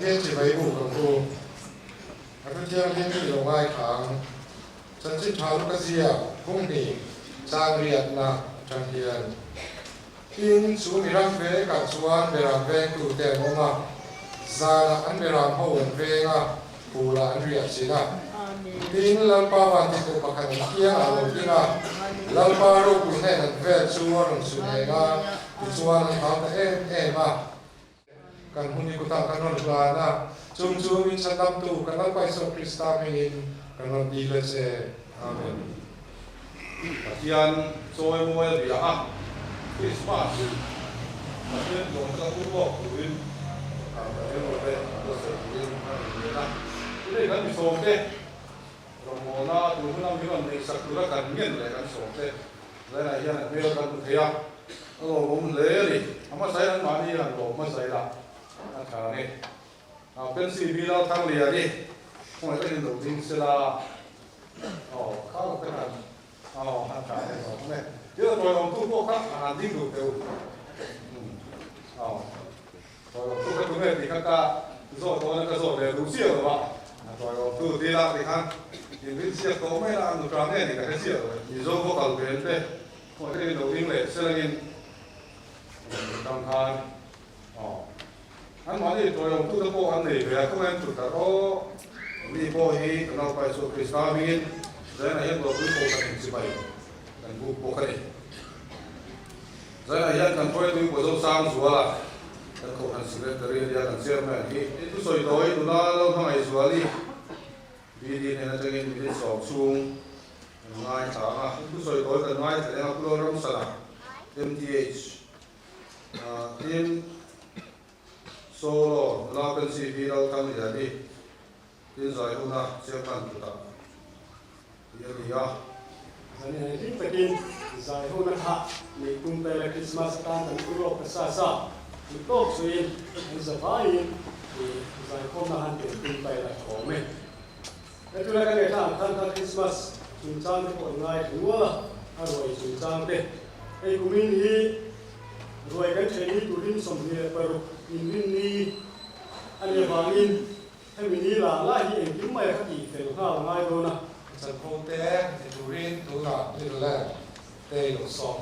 thiên chỉ mấy vụ cầm thu anh thiên thiên chỉ đồng ai tháng chân chỉ tháo lúc cái gì à không nhỉ sang riết na chẳng hiền in số mi ram về cả chuan về ram về cụ thể mà ra là anh về ram hậu về nga cụ là anh riết gì na in lalpa wan thì cụ bạc hành kia là một cái na lalpa rồi cụ này là về chuan rồi xuân này nga chuan là tháo cái em mà kan huni ko ta kan la na chung chung in sa tam tu kan al pai so Krista in kan al dile se amen Tian soi mo ya dia ah Christmas tapi lo ka ku ko kuin tapi lo be lo se kuin na ini kan so ke ro na tu na mi kan ni sakura kan ngen le kan so ke le na ya na me kan tu thea lo bom le ri ama sai nan ma ni la lo ma sai la na tha ni pen si bi la thang le ya ni ko ai kan lo ding se la ka lo ka han trả này rồi này, chứ là tôi làm tu bộ khác hàng tin đủ đều, tôi làm tu cái này thì các rồi tôi là cái rồi để đúng siêu rồi bạn, tôi làm tu đi lại thì khác, những cái siêu có mấy là một tròn này thì cái siêu rồi, thì do có cầu đến đây, mọi cái đầu tiên là sẽ là in, đồng than, anh nói thì tôi làm tu cái bộ anh này về không em chụp cả đó, đi bộ thì nó phải số Krista mình Zai na yan wakil ko kan sibay kan buko kani Zai na yan kan koy tu ko sang suala kan ko kan secretary ya kan chairman ki itu soi doi tu na lo thang ai suali bi di ne na jengin bi so chung ngai ta ha itu soi doi kan ngai ta ya ko ram sala MTH in solo la kan si bi lo tam ya di tin zai hu na chairman tu ta Jadi ini begin, saya hendak hak ni kumpul Christmas kan dan Euro kesasa, untuk suin, sebaik ni saya hendak hantar kumpul komen. Itu lah kan Christmas, suncang tu orang dua, arwai suncang tu. Kumin ni, arwai kan ceri turin somni peru, ini ane bangin, ini lah lagi yang kimai hati, kalau ngai dona. Sân khấu té thì chủ rin tụ nọ như là tê lục song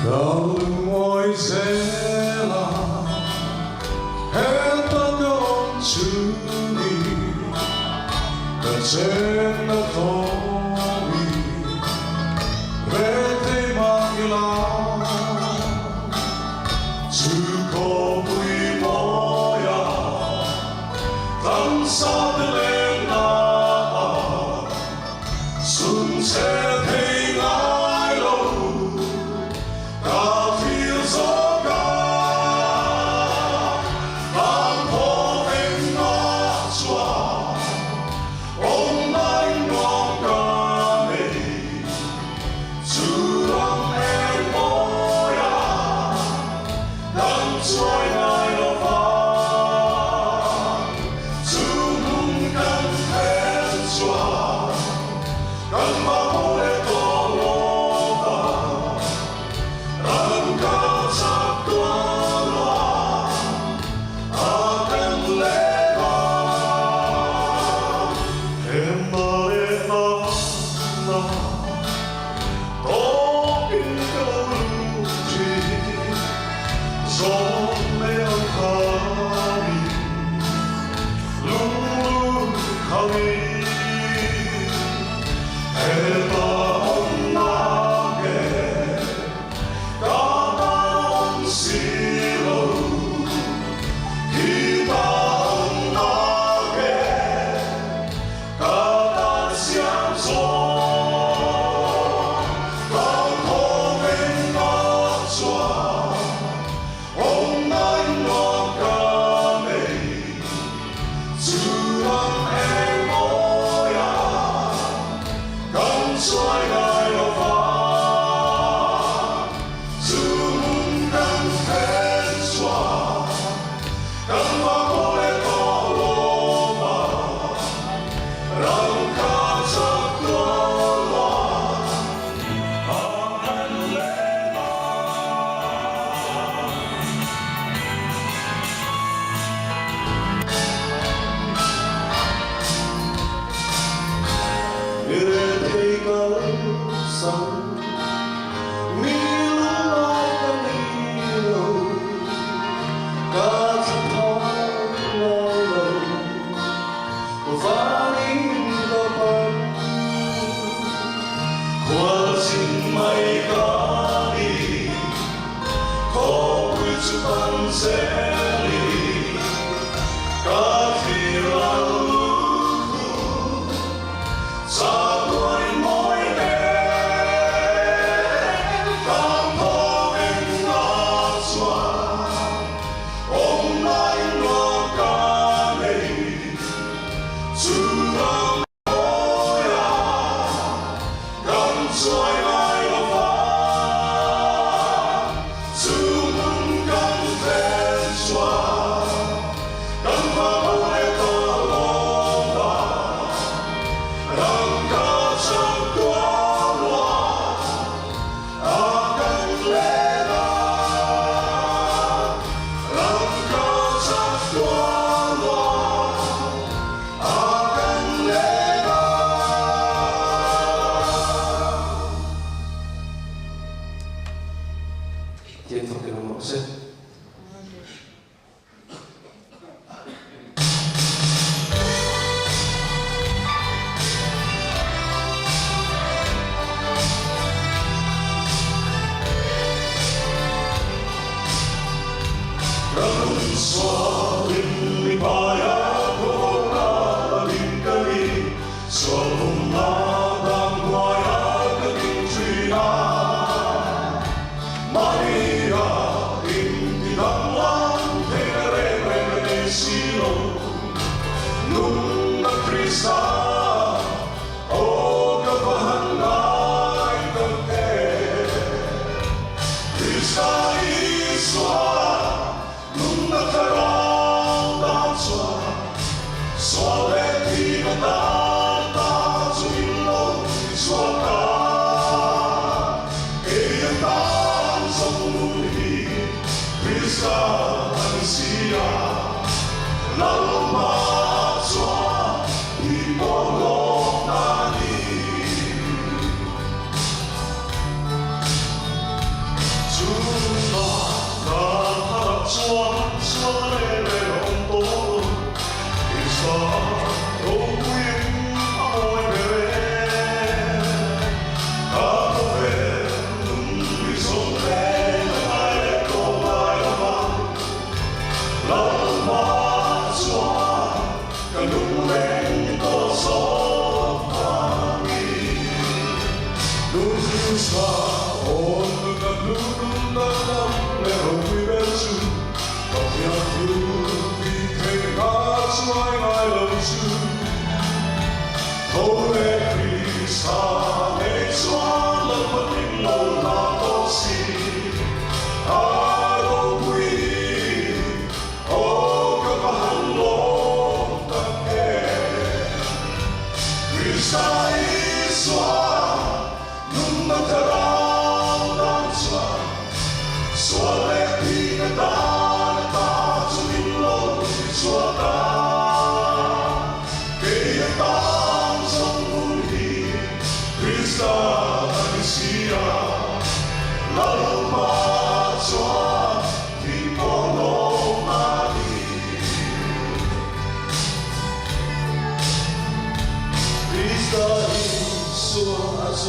Darling Moisella, 했던 주님, 그제는 너희 왜 대망이라 주고 Hãy subscribe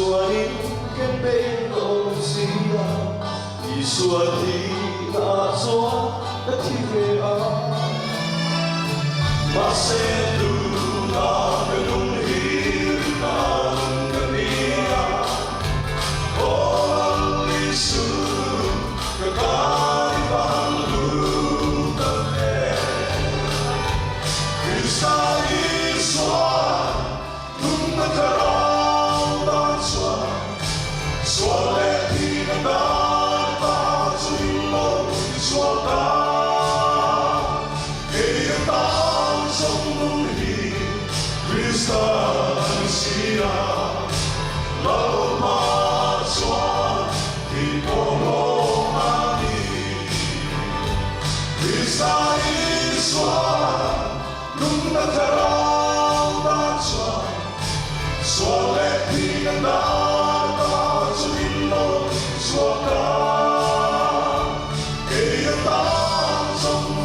cho kênh Ghiền Mì Gõ để không bỏ lỡ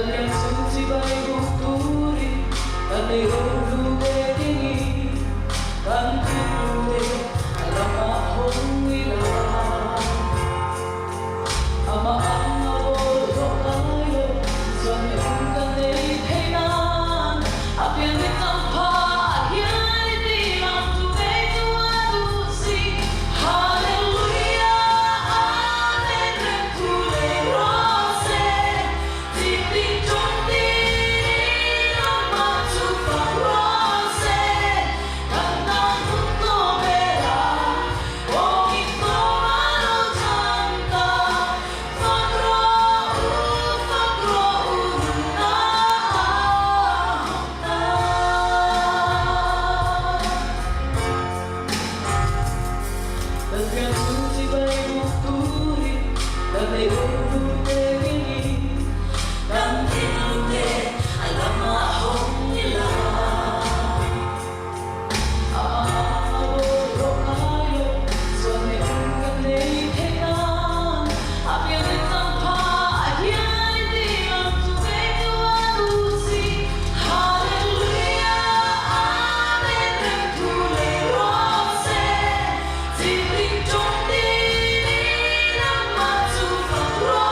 Dan yang suci baik bukuri Dan mayroong lubetingi Dan tinuloy alam ahong ilang Ama ang naboro tayo Sa mayroong kanay kainan At yan itang pahyan Hindi lang tunay tuwadusi Hallelujah Amen Rentuloy rose Titik jomdini Naman tupang rose Kanang mundo mera Oh ito malutanta Dengan suci baik bukuri Dan mayroong lubetingi Dan tinuloy alam ahong nila Amaboro kayo Sa mayroong kanay kainan At yan itang pahyan Hindi lang tunay tuwadusi Hallelujah Amen Rentuloy rose Titik jomdini Naman tupang rose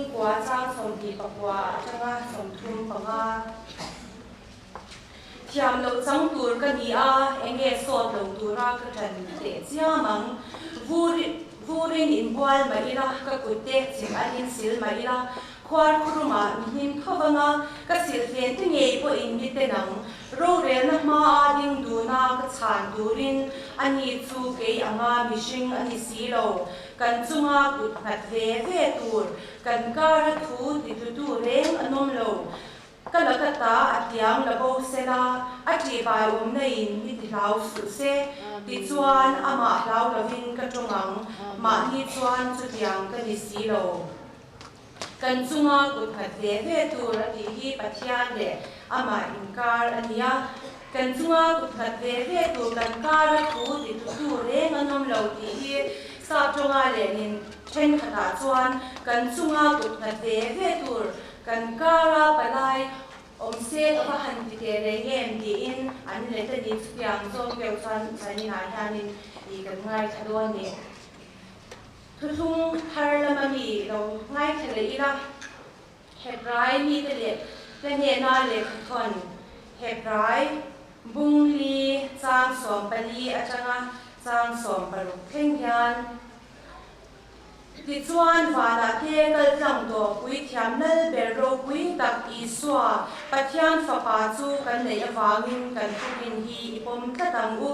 tung quá trang som thì bạc quá changa som thum panga thiam lo chang tur ka ni a enge sot lo tura ka than te chia mang vurin in boal ma ira ka kutte chim anin sil ma ira khwar khuruma min khawanga ka sil fen te ngei po in mi te nang ro re na ma ding du na ka chan durin ani chu ke anga mishing ani silo kan chunga kut nat ve ve tur kan kar thu ti tu reng anom lo kalakata atiang labo sela ati bai nei mi ti lau su se ti chuan ama lau lovin ka tongang ma hi chuan chu tiang ka ni si lo kan chunga kut khat ve ve tur ati hi pathian le ama inkar ania kan chunga kut khat ve ve tur kan kar thu ti tu reng anom lo ti hi sa tonga le nin chen khata chuan kan chunga kut khat ve ve tur kan kara palai om se ka han ti te re ngem ti in an le ta ni piang zong beu chan chani na hanin I kan ngai thadon ni thung har lama mi lo ngai thale ira hebrai mi te le ne na le khon hebrai bung li chang som pali atanga chang som paru kheng hian ti chuan wala te kal tlang do pui thiam nal ber ro pui tak I swa pathian fa pa chu kan nei awangin kan thukin hi ipom tlatang u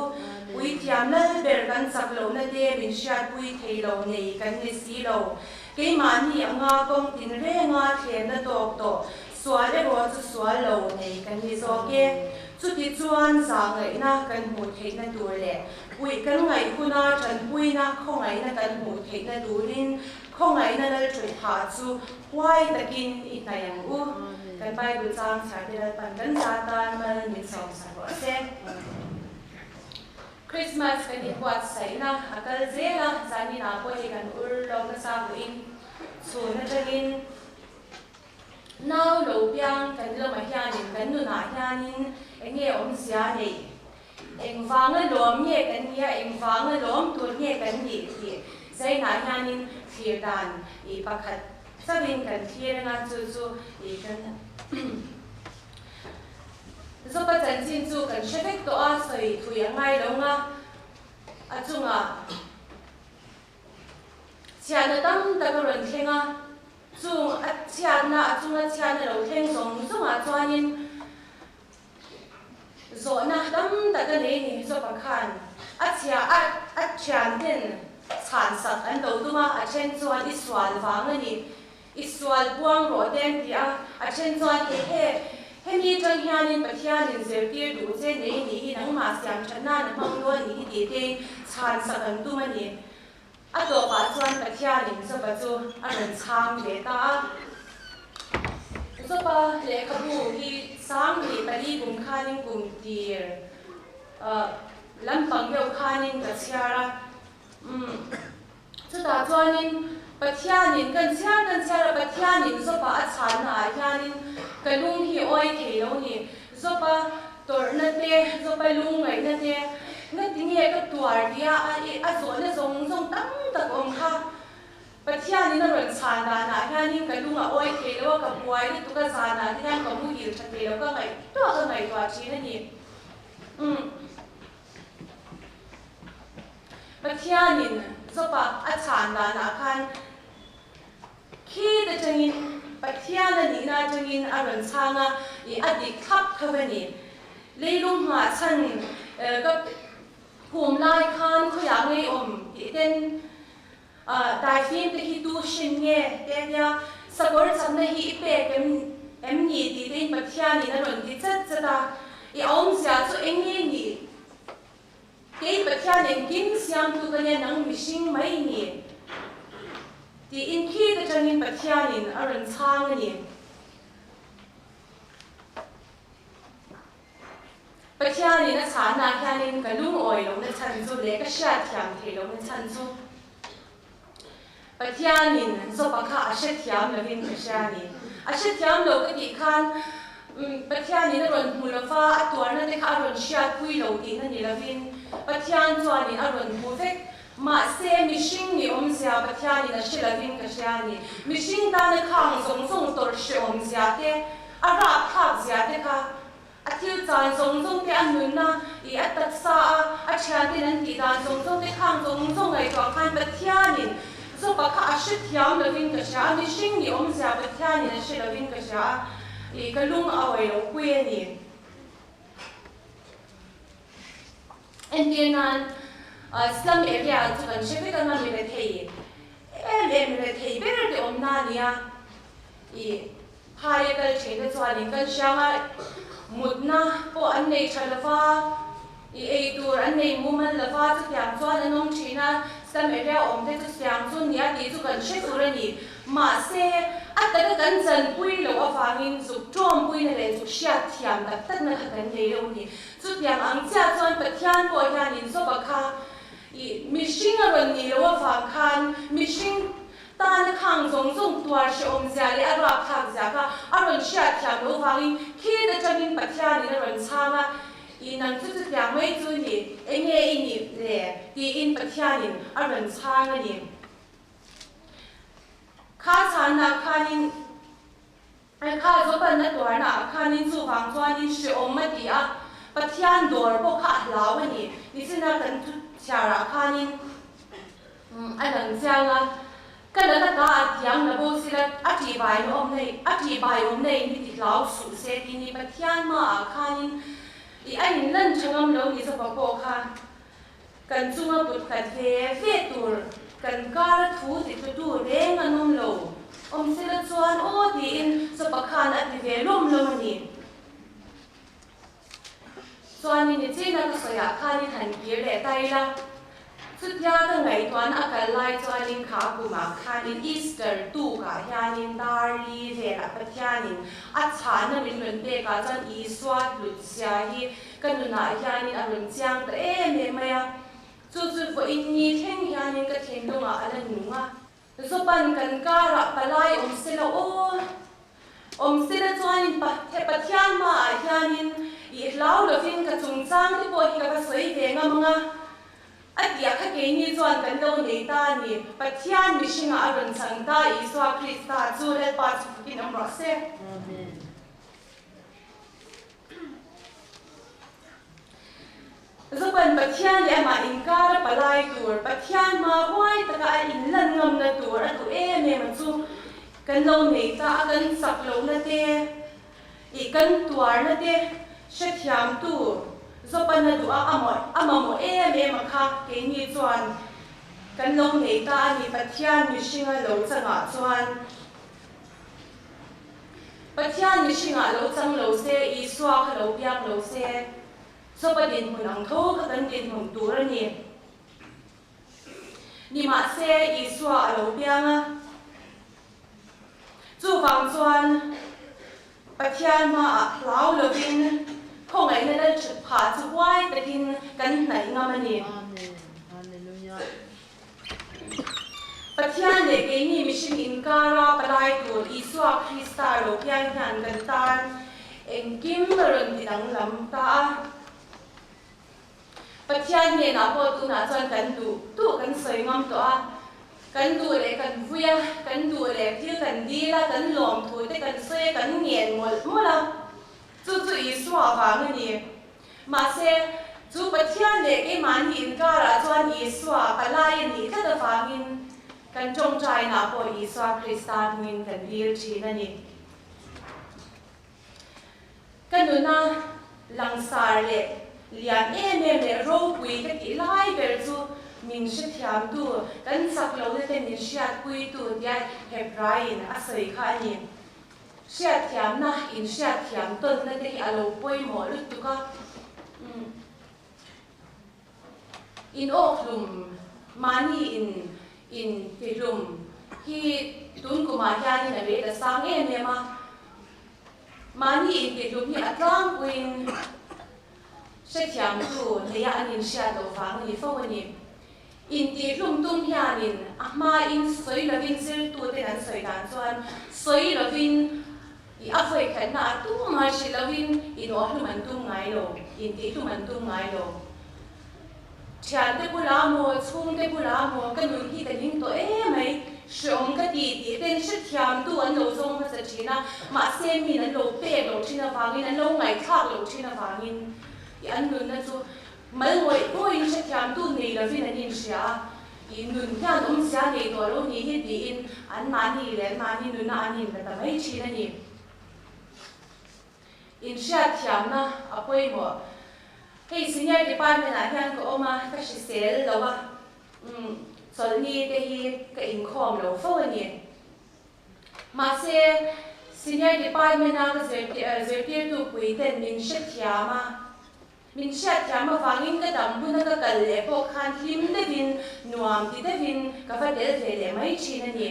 pui thiam nal ber kan sak lo na te min shat pui thei lo nei kan ni si lo ke man hi anga kong tin re nga thlen na tok to swa le ro chu swa lo nei kan ni zo ke chu ti chuan za ngai na kan mu thei na tur le pui kan ngai khuna than pui na khongai na kan mu thei na turin khongai na nal thui pha chu wai takin I tayang u kan Bible chang sa de pan kan satan mal min song sa ro se Christmas kan ikwat sai na akal zela zani na ko he kan ur lo na sa buin so na tagin now lo piang kan lo ma hianin kan nu na hianin enge om sia nei eng wanga lom nge kan nia eng wanga lom tur nge kan ni ti sai na hianin thir dan I pakhat sabin kan thir nga chu chu I kan zo pa chan chin chu kan shevek to a soi thui angai lo nga achunga chiana tam ta ko ron thenga chung a chiana achunga chiana lo theng song zunga chuanin zo na tam ta ka nei ni zo pa khan a chian ten chan sak an lo tuma a chen chuan I swal wang ani I swal buang ro ten ti a chen chuan he ni tang hianin pathianin zer tir du che nei ni hi nang ma siam thana na mang lo ni ti te chan sak an tu mani a to pa chuan pathianin zo pa chu a ran chang le ta zo pa le khabu hi sang ni pali kum khanin kum tir lampang beu khanin ka chiara chu ta chuanin pathianin kan chiara pathianin zo pa a chan na hianin kalung hi oi thei lo ni zo pa tor na te zo pa lung ngai na te na tinge ka tuar dia a zo na zong tam tak om kha pathianin na ron chan na hianin kalung a oi thei lo ka puai ni tu ka za na ti kan ka mu hil tha te lo ka ngai to thi na ni pathianin zo pa a chan na khan khi ta changin pathiana ni na changin a ron changa I adik khap khavani leilung ma chan ka kum lai khan khoya ngai om ti ten dai fin te hi tu shin nge te ya sakor chamna hi pe em ni ti ten pathiani na ron ti chat chata I om sia chu engi ni ke pathianin kin siam tu ka ne nang mishing mai ni ti in khi ta changin pathianin a ron chang ani pathianin a chana hianin kalung oi lo na chan chu le ka sha thiam thei lo na chan chu pathianin zo pakha a sha thiam lo hin ka sha ni a sha thiam lo ka ti khan pathianin a ron hmu lo fa a tuar na te kha ron sha pui lo ti na ni lo hin pathian chuanin a ron hmu vek mà xe mishing ni omzia pathiani na shilavin kashiani mishing ta na khang zong zong tor shi omzia te ara khak zia te ka athil chan zong zong te anun na I atat sa a chhiati nan ti dan zong zong te khang zong zong ai to khan pathiani zo pa kha ashit thiam lovin kasha mishing ni omzia pathiani na shilavin kasha I kalung awai lo kwe ni Indian slum area tu kan shepe kan man mile thei mile thei ber de omna nia I hare kal chhe chwani kan shama mutna po an nei chalafa I ei tur an nei muman lafa chu kyam chwan anom china slum area om te chu kyam chu nia ti chu kan she turani ma se ataga kan chan pui lo awangin zu trom pui na le chu sha thiam tak na kan nei lo ni chu kyam ang cha chwan pathian po hianin so bakha mishing aron ni lo wa khan mishing ta na khang zong zong tuar she om zia le ara khak zia ka aron sha thiam lo wangin khi da chanin pathian ni aron changa I nan chu chu kyang mai chu ni enge I ni le ti in pathian ni aron changa ni kha chan na khanin ai kha zo ban na tuar na khanin chu wang chuan ni she om ma ti a pathian dor po kha law ni ni sina kan Chara khanin alang changa kalana ka tiang na bo sila ati bai om nei ni ti lau su se ti ni pathian ma khanin I ai lan changam lo ni so pa po kha kan chunga put khat ve tur kan kar thu ti tu reng anom lo om sila chuan o ti in so pa khan ati ve lom lo ni chuan ni china ka soya khani han kir le tai la chutya ka ngai tuan akal lai chuan in kha kuma khanin Easter tu ka hianin darli ve la pathianin a chana min ron te ka chan I swat lut sia hi kanuna hianin arun chiang ta me maya chu fo in ni theng hianin ka theng donga ala nunga zo pan kan kara palai om sila chuan pathian ma hianin I lau lo fin ka chung chang ti po hi ka soi ve nga mga atia kha ke ni chuan kan lo nei ta ni pathian mishing a ron chang ta I swa Krista chu le pa chu kin am ro se amen Zapan pathian le ma inkar palai tur pathian ma hoi ta ka in lan ngam na tur atu me ma chu kan lo nei ta kan sak lo na te I kan tuar na te Shethiam tu zopan na du amamo me makha ke ni chuan kan lo nei ta ni pathian mishing a lo changa chuan pathian mishing a lo chang lo se I swa kha lo piak lo se zopadin hunang tho kha kan din hum tur ani ni ma se I swa a lo pianga chu wang chuan pathian ma lau lo bin không ai nên chụp phá chụp quay tại tin cắn nảy ngâm anh em. Hallelujah. Pathian để cái ni mission in cara palai tu Isua Krista lo piang han kan tan en kim ron ti dang lam ta. Pathian ne na po tu na chan kan tu kan soi ngam to a kan tu le kan vuya kan tu le thil kan di la kan lom thui te kan soi kan ngien mo la chu Isua wang ni ma se chu pathian le ke man in cara chuan Isua palai ni ta da wangin kan trong trai na po Isua Krista min kan dil chi na ni kan na langsar le lian le ro pui ka ti lai ber chu min she thiam tu kan sak lo le ten shiat pui tu dia Hebrain a sei kha ni shiat thiam na in shiat thiam ton na te alo poi mo lut tu ka in oklum mani in filum hi tun kuma hian na ve da sang me ma mani in filum hi atlang puin she thiam tu le ya anin sha do wang ni fo ni in ti lum tum hianin ama in soi lovin sir tu te dan soi dan chuan soi lovin I afoi khan na tu ma shi lovin in o hlu man tum ngai lo in ti tu man tum ngai lo chán te pula mo chung te pula mo kan nun hi kan hing to mai shong ka ti ten shit thiam tu an lo zong ma sa china ma se mi nan lo pe lo china wangin an lo ngai thak lo china wangin i an nun na chu mal ngoi ko in shit thiam tu nei la vin an in sia i nun kan sia nei to lo ni hi di in an mani nun na an in ka ta mai china ni in sia thiam na apoi mo hey senior department a hian ko oma ka shi sel lo wa sol ni te hi ka in khom lo fo ni ma se senior department na ka zertier tu pui ten min shat thiama wangin ka dam bu na ka kal le po khan hlim te vin nuam ti te vin ka fa del ve le mai chi na ni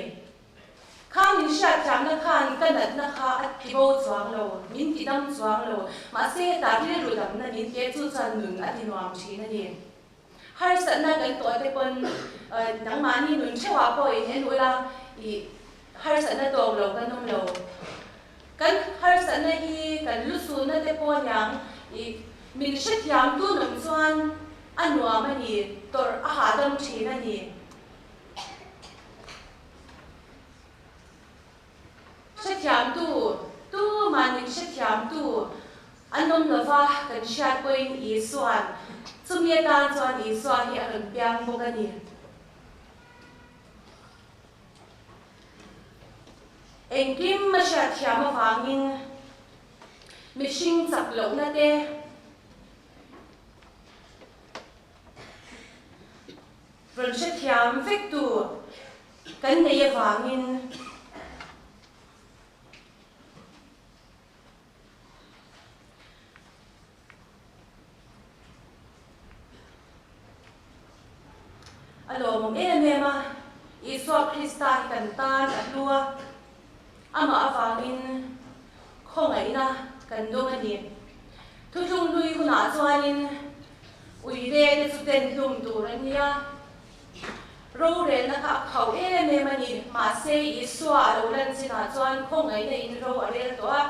khan min shat thiam na khan ka nat na kha at ki bo chuang lo min ti dam chuang lo ma se ta ri ru dam na nin ke chu chan nun at nuam chi na ni har sa na kan to te pon nang mani nun chewa po i hen ula i har sa na dog lo kan nom lo kan har sa na hi kan lu su na te po yang i min shat yam tu nom chuan anwa ma ni tor a ha dam chi na ni shat yam tu man min shat yam tu anom lova kan shat poin i suan chumia tan chuan i swa hi a kan piang bok ani engkim ma sha thiama wangin mishing chak lo na te ron sha thiam vek tu kan nei wangin alo mong mema Iswa Krista kan tan at lua ama avangin khongai na kan dong ani thuthung lui kuna chuanin uire te chuten hlum turan nia ro re na ka khau mema ni ma se Iswa lo lan sina chuan khongai na in ro arel to a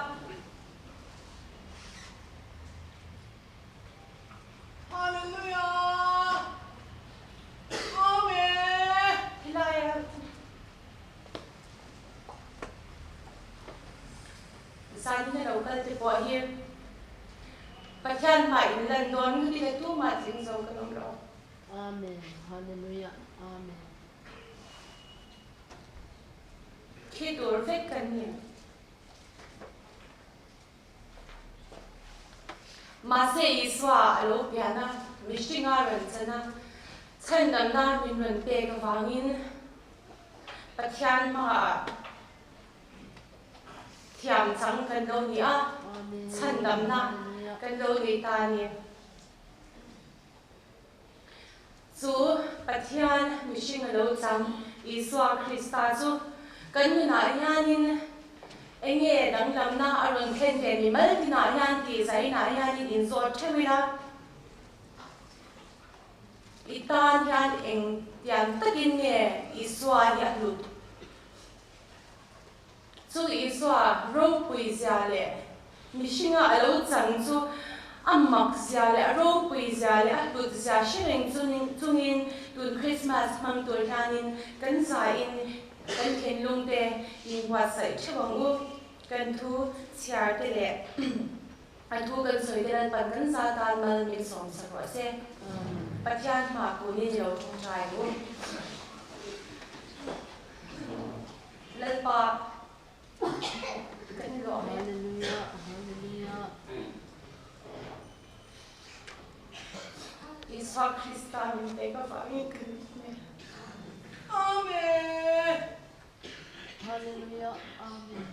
Hallelujah. Amen. Hilaya Sani na local te po hi patyan mai lan don ngi le tu ma ting zo ka nom lo Amen. Hallelujah. Amen. khi dur vek kan ni ma se Iswa alo piana mishinga ran chana chan nam na min ran pe ka wangin patyan ma thiam chang kan lo ni a Amen. chan nam na Hallelujah. kan lo ni ta ni chu patyan mishinga lo chang Iswa Krista chu kan na yanin enge dang lam na aron khen te mi mal ti na yan ti sai na yan in so themira itan yan eng yan takin nge Iswa ya lut chu Iswa ro pui zia le mishinga alo chang chu amak zia le ro pui zia le lut zia shering chungin tun Christmas mang tur yanin kan sa in kan khen lung te in wa sai chawang u kan thu chiar te le a thu kan soi te lan pan kan sa tan mal min som sa ro se patyan ma ko ni lo thong chai u lal pa kan lo me Hallelujah. Hallelujah. Iswa Krista min te ka fa min kan me Amen. Hallelujah. Amen.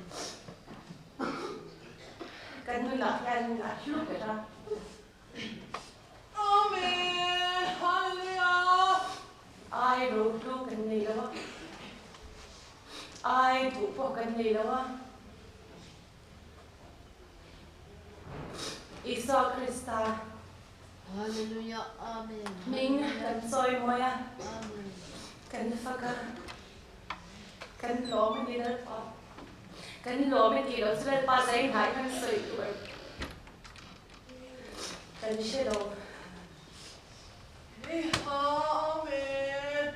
kan nu la yan la hlu ka ra Amen. Hallelujah. ai ro hlu kan nei lo ai bu po kan nei lo Iswa Krista Hallelujah. Amen. Ming kan soi moya Amen. kan faka kan lo me ni dal pa kan lo me ti lo sel pa sai hai kan soi tu kan she lo 아멘.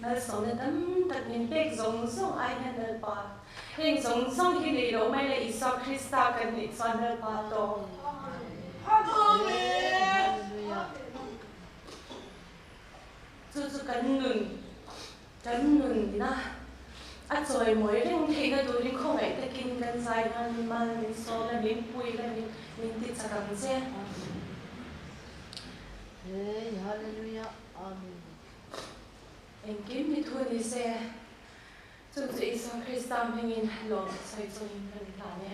Nal song na tam tak nin pek zong song ai na nal pa. Heng zong song hi nei ro mai le Isa Krista kan ni san nal pa to. 아멘. 할렐루야. Chu chu kan nun na. At soy mo ring thei na du ring khong ai takin kan sai han man min so na min pui na min ti cha kan se. 네, 할렐루야. 아멘. En kim ni thu ni se. Chu chu Isa Krista hengin lo sai chu in kan ta ne.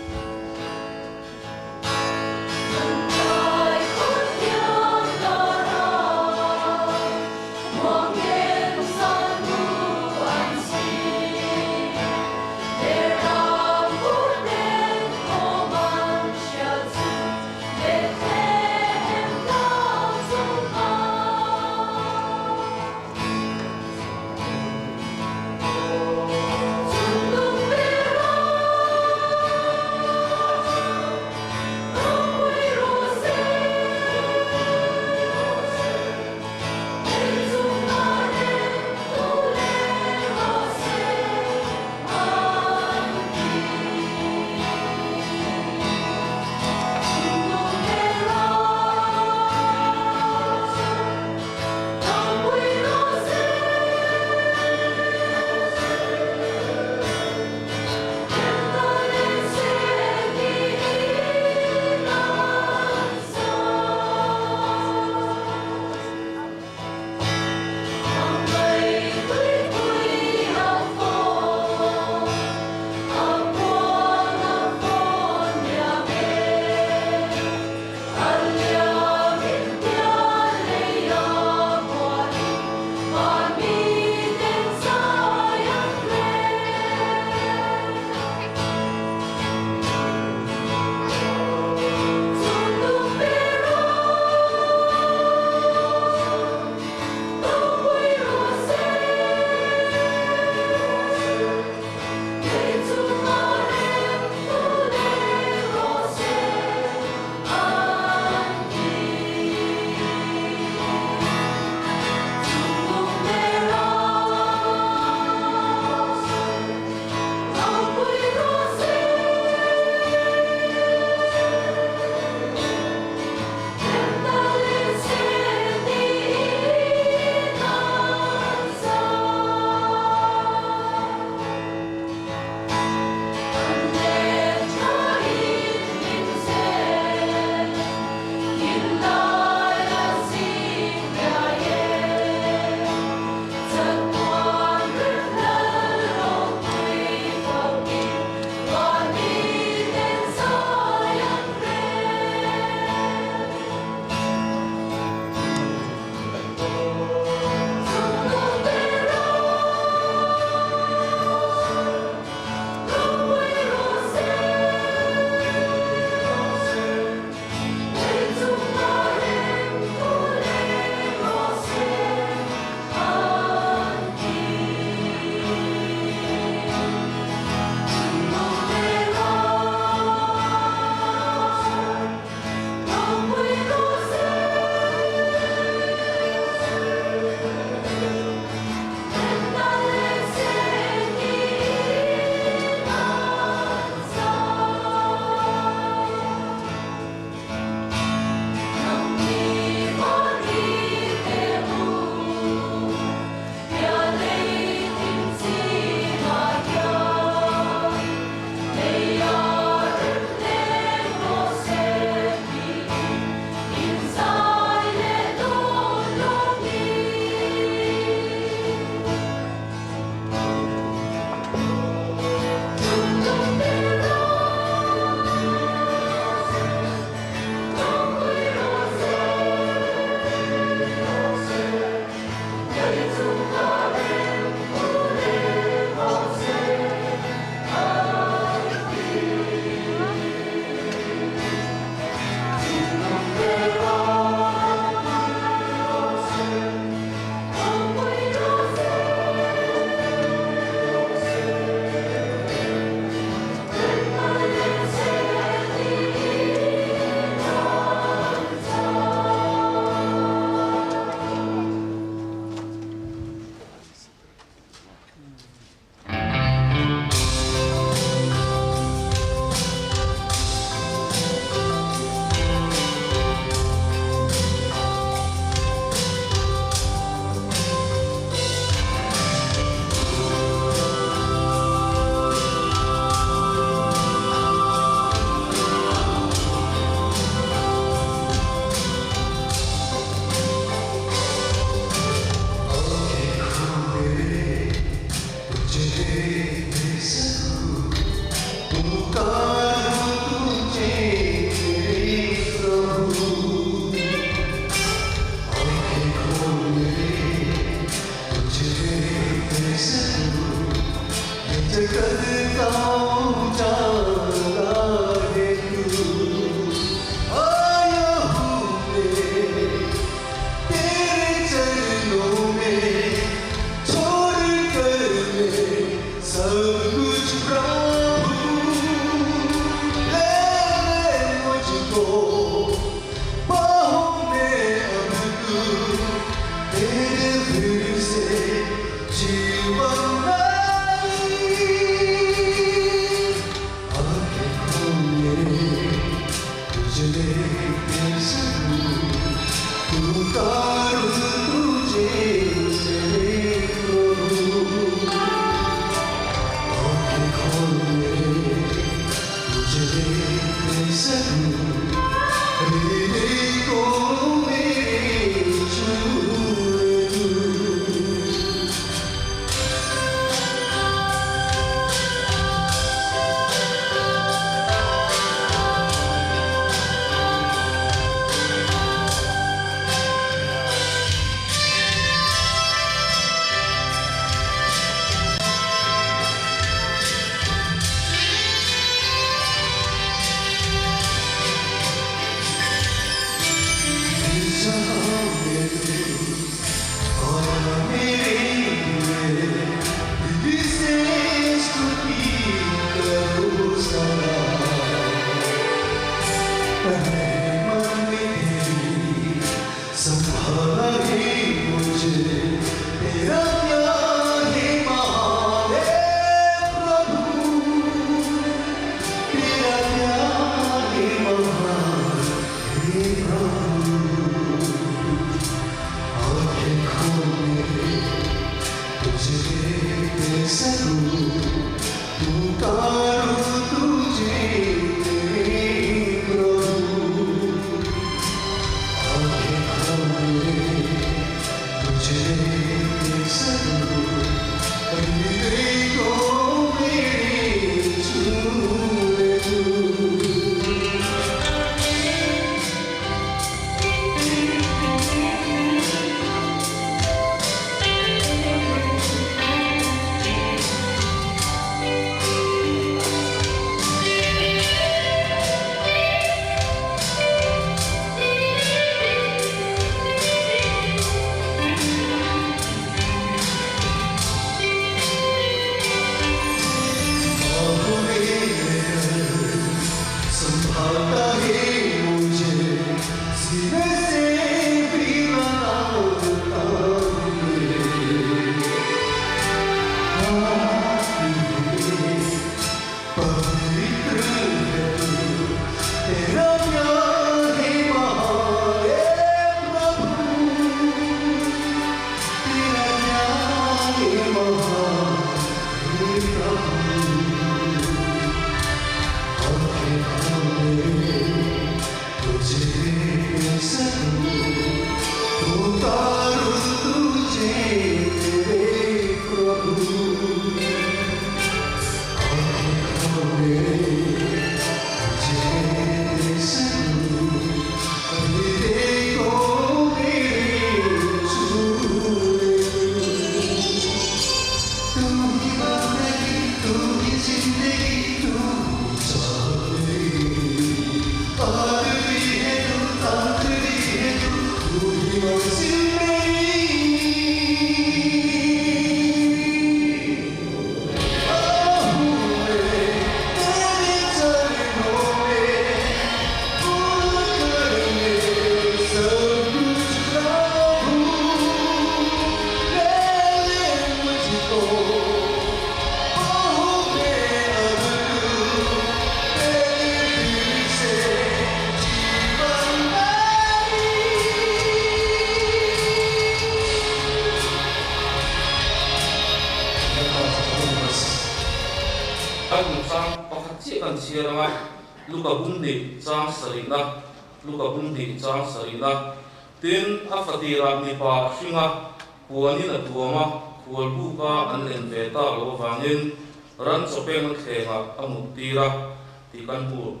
luka bundi chang sarina luka bundi chang sarina tin afatira mi pa singa puani na tuama kualbu ka anlen veta lo wangin ran sopeng khenga amutira tikan bu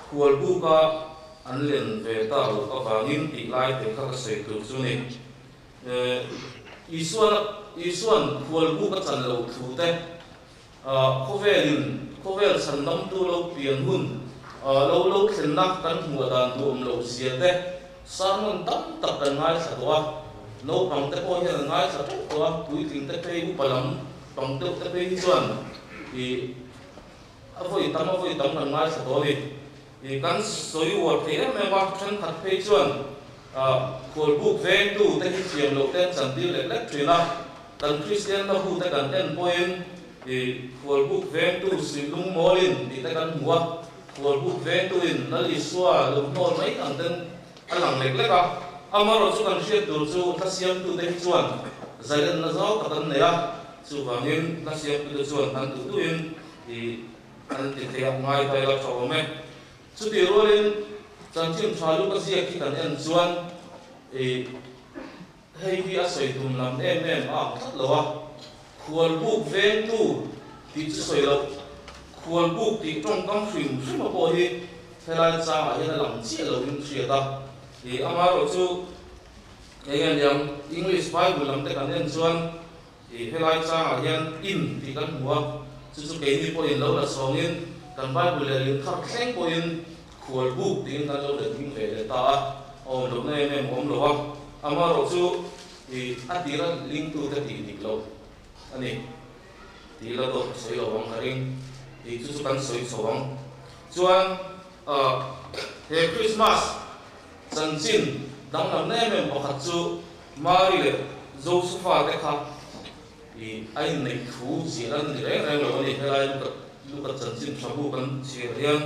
kualbu ka anlen veta lo awangin ti lai te kha se tu suni isuan kualbu ka chan lo thu te khovel san nam tu lo pian hun lo khen nak kan hmu dan tu lo sia te sarmon tam tak kan ngai sa towa no pang te po hian ngai sa towa pui ting te pe u palam pang te pe hi chuan i avoi tam kan ngai sa towa i kan soi war the em wa than khat pe chuan khol buk ve tu te hi chiam lo ten chan dil le trina kan Christian na hu te kan ten point khol buk ve tu silung molin ti te kan hua khol buk ve tu in na li swa lo mol mai kan ten alang lek ka amaro chu kan hriat tur chu thasiam tu te hi chuan zailen na zo ka kan neya chu wangin thasiam tu chuan an tu in an ti te ngai tai la chawme chu ti rolin chanchim thalu ka sia ki kan en chuan hei hi a soi dum lam em a that lowa khol buk ve tu ti chu soi lo khol buk ti tong kam hrim hrim po hi helai cha ma hian lam chi lo in thria ta amaro chu again yang English Bible lam te kan en chuan helai cha ma hian in ti kan hua chu ke ni po in lo la songin kan Bible le in khar thleng po in khol buk ti kan lo le ding ve ta om lo nei em om lo wa amaro chu atira link tu te ti dik lo ani ti la do soi lo wang haring chu kan soi sawang chuan he Christmas chanchin dang lam nei em pakhat chu mari le Josepha te kha ai nei thu ji ran ni reng lo ni helai luka chanchin thabu kan chi rian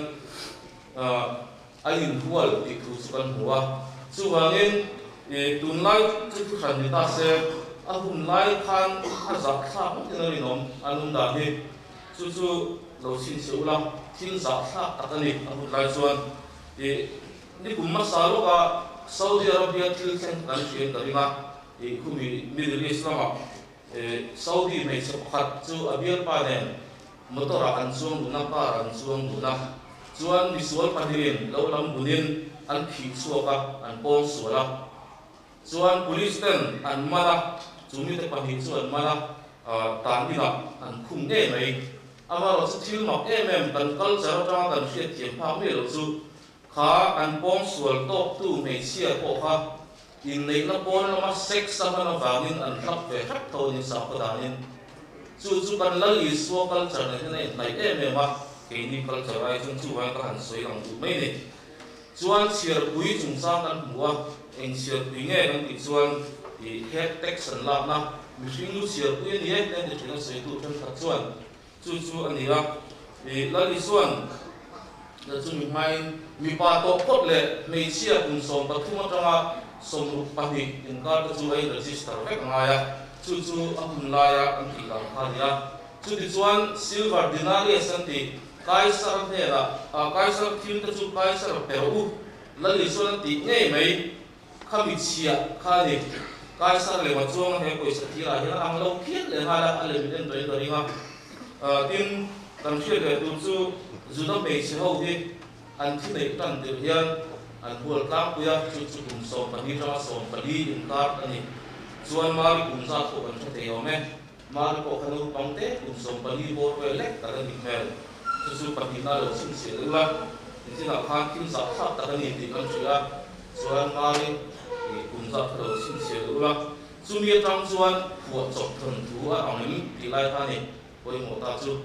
ai in hual ti thu kan huwa chu wangin tunlai chu khan ni ta se ahum lai khan azak tha tin ri nom anum da hi chu lo sin se ula thil za tha takani ahum lai chuan ni kumma salo ka Saudi Arabia thil khen kan chen karinga khumi Middle East lama Saudi mai se pakhat chu abial pa ne motora an chuang na pa an chuang na chuan visual padirin lo lam bunin an khi chuaka an pong suala chuan police ten an mala chumi te pahi chuan mala tan dina an khum ne mai amaro chu thil mak em kan culture atang kan hriat thiam pha me lo chu kha an pong sual tok tu me chia ko kha in nei na pon lama sex sama na wangin an thap ve thap tho ni sa ko danin chu kan la li so culture ne nei em ma ke ni culture ai chu wa ka han soi lang du mai ni chuan chiar pui chung sa kan huwa eng chiar pui nge kan ti chuan head text an la na mihring lu chiar pui ni he ten ti soi tu than kha chuan chu ani la la li chuan da chu mi mai mi pa to pot le mei chia kun som pathum atanga som ru pahi in ka chu ai register vek ngaya chu ahun la ya an ti ka kha ya chu ti chuan silver denari asanti kaisar ne la kaisar thil ta chu kaisar peru la li chuan ti nge mai khami chia kha ni kaisar le ma chuang he ko sa thira hi ang lo khiat le hala ale mi den doi ringa tin kan thil le tu chu juda me che ho hi an thi nei tan de hian an bol tlang puya chu kum som pani ra som pani in kar ani chuan mari kum sa ko kan the yome mari ko khanu pangte kum som pani bor ve lek ta ni mel chu pani na lo sin se la tin la khan kim sa kha ta ni ti kan chia chuan mari kum sa lo sin se la chu mi tang chuan huwa chok thon thu a angin ti lai ta ni poi mo ta chu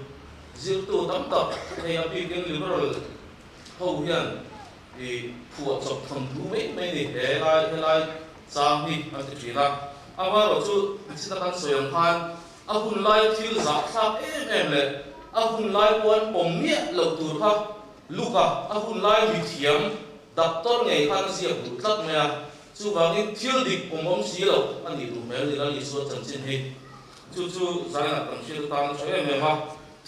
zil tu tam tak he abi ken liberal ho hian huwa chok thon thu mai ni he lai chang hi an ti thina amaro chu sita kan soyang khan ahun lai thil za tha em le ahun lai pon pom mia lo tur kha luka ahun lai mi thiam doctor ngai khan sia bu tlat maya chu wangin thil dik pom si lo ani du mel ni la li so chan chin hi chu zaina kan thil tang chhe me ma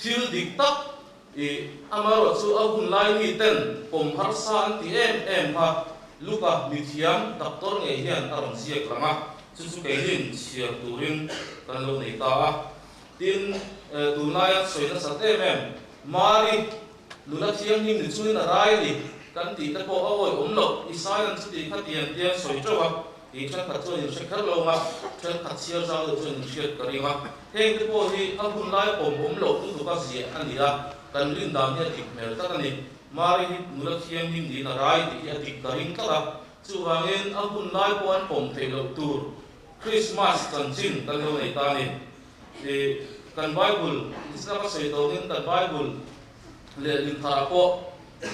thil dik tak amaro chu ahun lai mi ten pom har sa an ti em ha luka mi thiam doctor ngai hian aram sia klanga chu ke hin chia turin kan lo nei ta tin tunaya soina sate mem mari lula thiam nim ni chuin a rai li kan ti ta po awoi omlo isaian chu ti khatian tia soi chowa thì chân khát cho những khát lâu mà chân khát xia ra được cho những chuyện cái gì mà thế cái bộ thì anh hun lại ôm lộ tu cái gì anh đi ra cần liên đam như thịt mèo tất anh đi mà đi nụ lực khiêm đi đi là rai thì thịt cái gì tất à chú vàng anh hun lại bộ anh ôm thấy lộ tu Christmas cần chinh cần lâu này ta này thì cần Bible Islam có sợi tàu nên cần Bible lệ linh thả bộ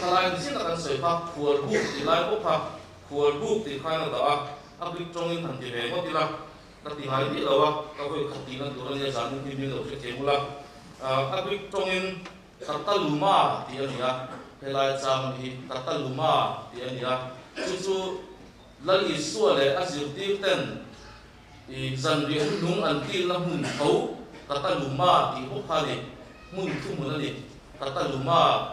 thà lại xin là cần sợi pháp khuôn bút thì lại bút pháp khuôn bút thì khai là đó áp lực trong những thằng thì về mất đi là các tiếng hai biết đâu các vị khắc tiếng là tụi nó dán những phim đầu sẽ chế mula áp lực trong những các ta luma thì anh nhá hay là trang thì các ta luma thì anh nhá chú lần ý xua lệ azir tiêu tên thì dần việc đúng ăn kia là mùng thấu các ta luma thì hốt hà đi mùng thu mùng đi các ta luma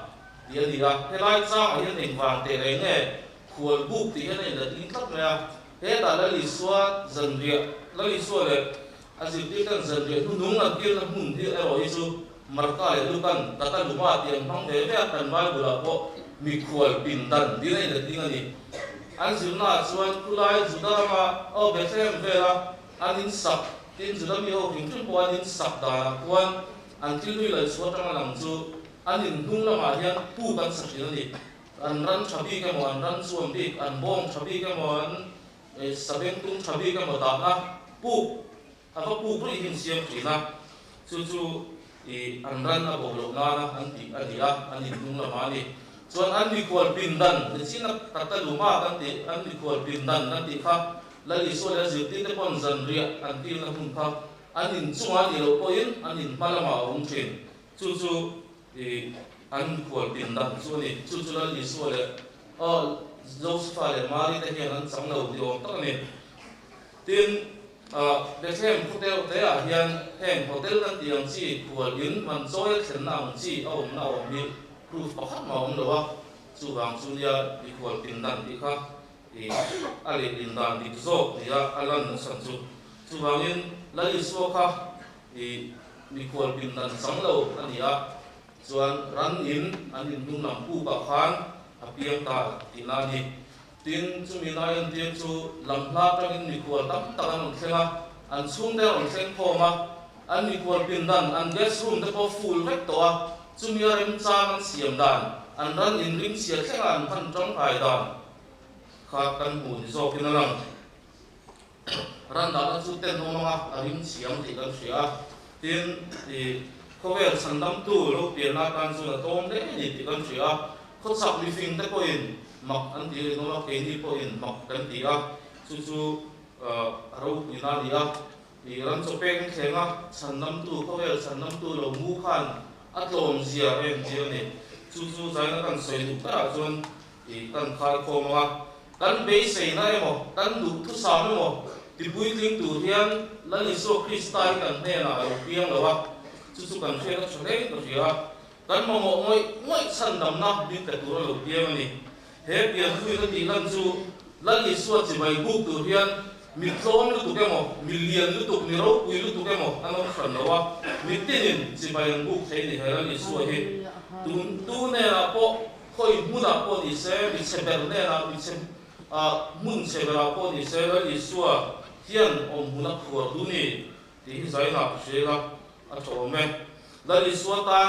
thì anh nhá hay là trang ở hiện thành vàng để đấy nghe khuôn bút thì cái này là tính thấp này thế ta là lý xua dần việc là lý xua lệ azir tiêu tên dần việc đúng ăn kia là mùng thì ở đây chú marka le lukan kata luma tiang hang ve ve kan bai bula po mi khwal pin dan di nei le tinga ni an zuna chuan kulai juda ma o be sem ve la an in sak tin juda mi ho hing chun po an in sak da kuan an til lui le chuan tang lang chu an in dung la ma hian pu kan sak ni an ran chabi ka mo an ran suam dik an bong chabi ka mo an sabeng tung chabi ka mo da na pu ava pu pri hin siam na chu i an ran a bolo na an ti adia an in nung la mani chuan an mi khwal pin dan ni china kata luma kan ti an mi khwal pin dan nan ti kha la li so la zir ti te pon zan ria an ti na hun kha an in chunga ni lo po in an in malama ong thin chu i an khwal pin dan chu ni chu la li so le o Joseph le mari te hian an chang lo di om tak ni tin Bethlehem hotel te a hian heng hotel kan tiang chi khual in man joy khen na ong chi a om na om mi proof pakhat ma om lo wa chu wang chu ya i khual tin dan ti kha i ale in dan ti zo ya alan san chu wang in la i so kha i mi khual pin dan sang lo ania chuan ran in an in dung lam pu ka khan a piang ta ti na ni tin chu mi na yan tin chu lam hla tang in mi khwal tam tak an thlenga an chung de on thleng khoma an mi khwal pin dan an guest room te po full vek to a chu mi rem chang an siam dan an ran in ring sia thlenga an phan tong kai dan kha kan hu ni zo kin lang ran da chu ten no ma a ring siam ti kan sia tin ti khovel sandam tu lo pian na kan chu na tom de ni ti kan sia khot sak li fing te po in mặc anh đi nó là cái gì po in mặc cái gì à chú rau như nào đi à thì ran cho peng khen à sản năm tu có vẻ sản năm tu là ngu khan ắt lom gì à em gì này chú giải nó cần xây đủ cả chun thì cần khai khom mà cần bế xây na em cần đủ thứ sáu em thì bui linh tu hiền là lý số Christai cần thế là piang rồi à chú cần khen nó cho đấy cái gì à cần mà mỗi sản năm na đi cái tu là piang này he pian thui na ti lan chu lan i suat chi bai buk tu hian mi tlom lu tu ke mo million lu tu ni ro pui lu tu ke mo anom khan lo wa mi tinin chi bai buk thei ni heran i suat hi tu ne la po khoi mu na po ni se mi se ber ne la mi se mun se ber po ni se la i suat hian om mu na khor du ni ti zai na she la a tho me la i suat tan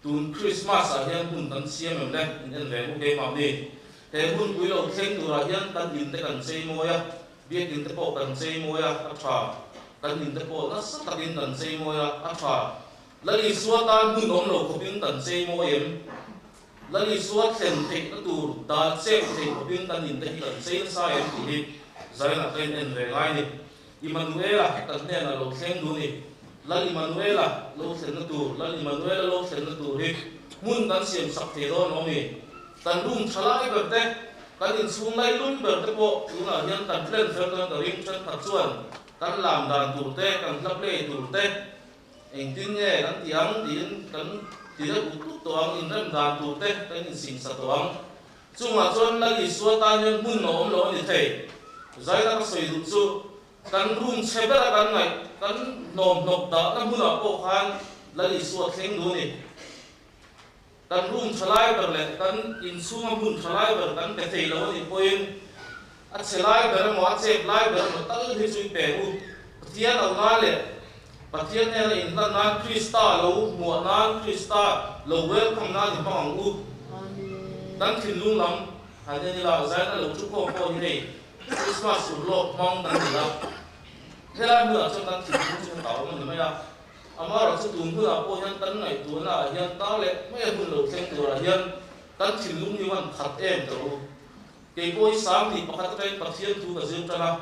tun Christmas a hian hun tan siam em le in ve mu ke ma ni he hun pui lo thleng tu ra hian kan in te kan sei moya biak in te po kan sei moya a tha kan in te po na sa takin kan sei moya a tha la li suat tan hun om lo khopin kan sei mo em la li suat thlen thei na tur da che thei khopin kan in te kan sei sa em ti hi zai na ten en ve ngai ni Emmanuel kan ne na lo thleng du ni la Emmanuela lo sen na tu la Emmanuela lo sen na tu hi mun kan siam sak the don omi tan rum thalai ber te kan in chung lai lun ber te po tuna hian kan tlen fer kan ring chan khat chuan kan lam dan tur te kan hlap le tur te eng tin nge kan tiang tin kan ti da u tu toang in rem dan tur te kan in sing sa toang chunga chuan la i suat ta hian mun no om lo ni thei zai la ka soi du chu kan rum chebera kan ngai kan nom nop da kan muna po khan la li suat thleng du ni kan rum thalai ber le kan in suma mun thalai ber kan pe thei lo ni poin a che lai ber mo a che lai ber mo tal hi chui pe u pathian au nga le pathian ne in tan nan Krista lo mo nan Krista lo welcome na ni bang u dan thin lung lam ha ne la zai na lo chu ko ko ni Christmas u lo mong dan ni la hela hua cho dan thin lung chu tao man mai la ama ro chu tum hua po yan tan nai tu na yan ta le mai hun lo thleng tu ra yan dan thin lung ni wan khat em to cái bôi sáng thì có các bên bậc thiên thu và dương cho là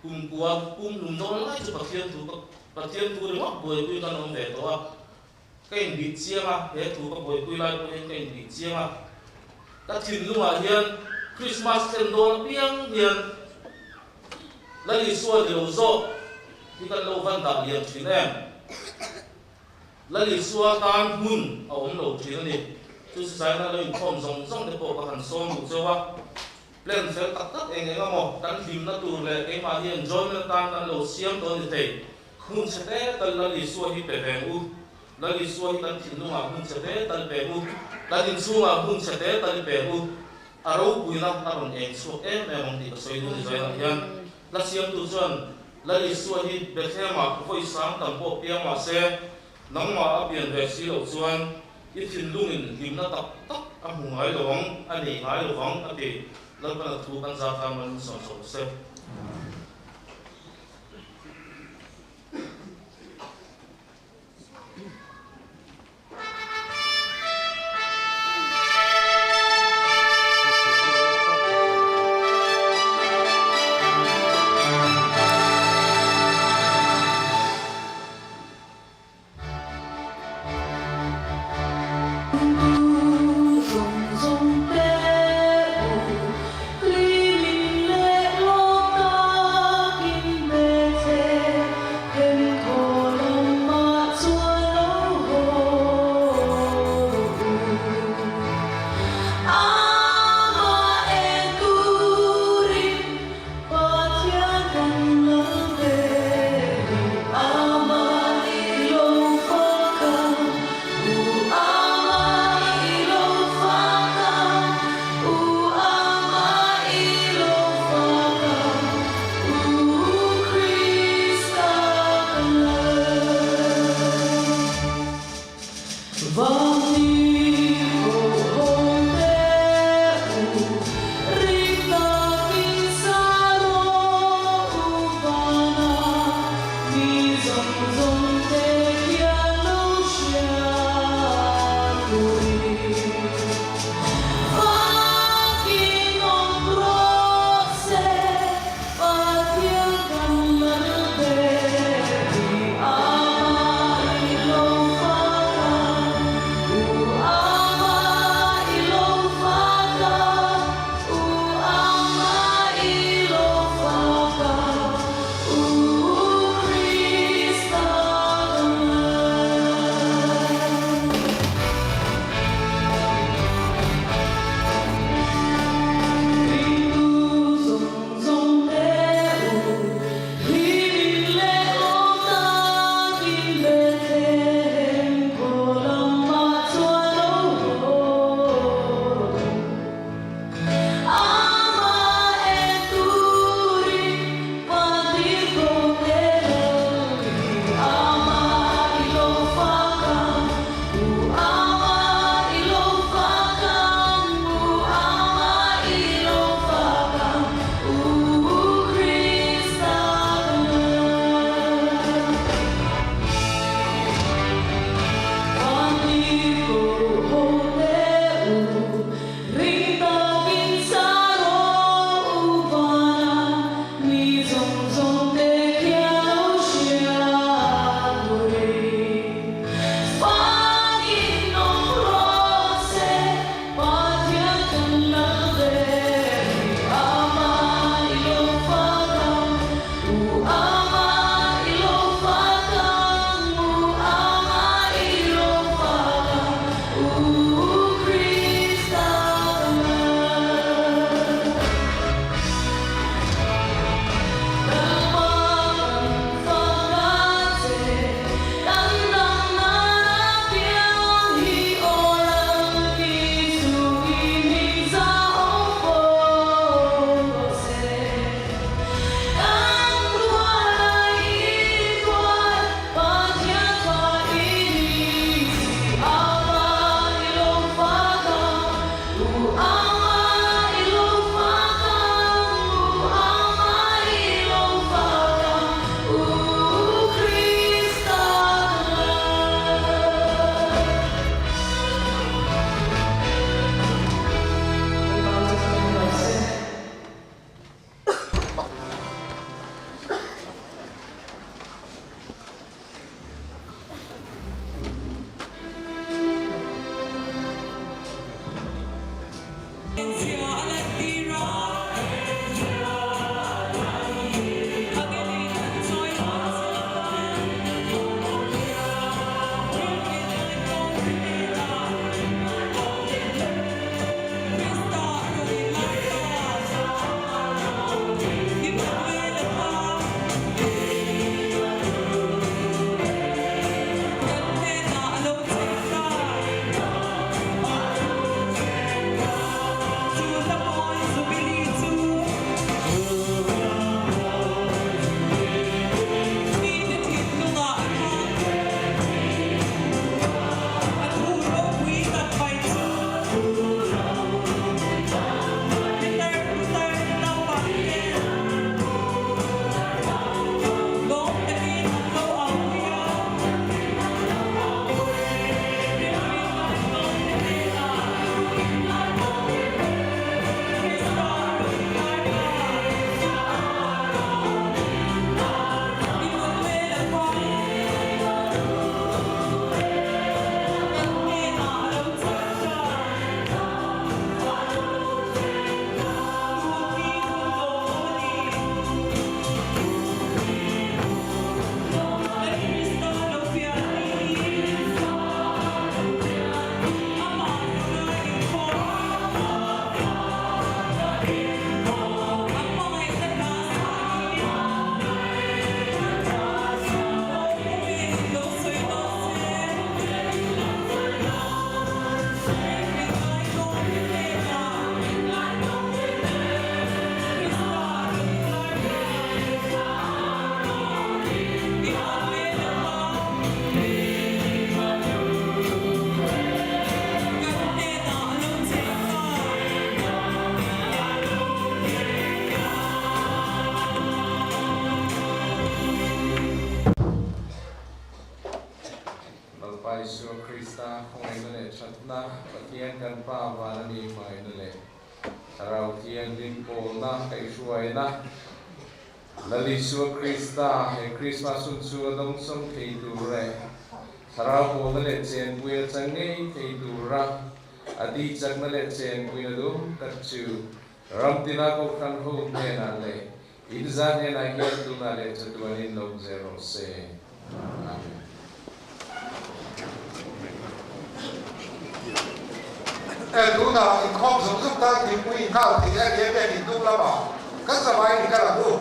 cùng của cùng lùm nô lại cho bậc thiên thu đúng không bồi quy con ông về đó cái bị chia mà thế thu có bồi quy lại bồi cái bị chia mà các thiên lúc mà hiền Christmas thiên đô biếng hiền lấy đi xua điều dỗ thì các lâu văn đạo hiền chuyến em lấy đi xua tan hun ở ông đầu chuyến này chú sai là lấy phong rong để bộ các hành xô một châu á lên fel tak tak eng eng mo tan him na tu le ke ma hian join na tan tan lo siam to ni te hun chete tal la li suwa hi pe ve u la li suwa hi tan thin nu ma hun chete tal pe u la din su ma hun chete tal pe u aro pui na na ron eng so em mong ti ka soi nu ni zai hian la siam tu chuan la li suwa hi be the ma ko foi sang tam po piang ma se nang ma a pian ve si lo chuan i thin lung in him na tak tak a hu ngai lowang ani ngai lowang a ti lâu còn là thu ban gia tham mình sòng sòng xem Pai Su Krista Hong Nale Chatna Patien Kan Pa Vanani Mai Nale Sarau Tien Lim Po Na Kai Shuai Na Lali Su Krista He Christmas Sun Su Dong Song Kei Tu Re Sarau Po Nale Chen Buya Changi Kei Tu Ra Adi Chak Nale Chen Buya Dum Kat Chu Ram Tina Ko Kan Ho Ne Nale Inzan He Na Hian Tu Nale Chatuanin Long Zero Se Amen. Tú nào không sống giúp ta thì quy khảo thì anh em đi tu la bảo các giờ bay thì các là tu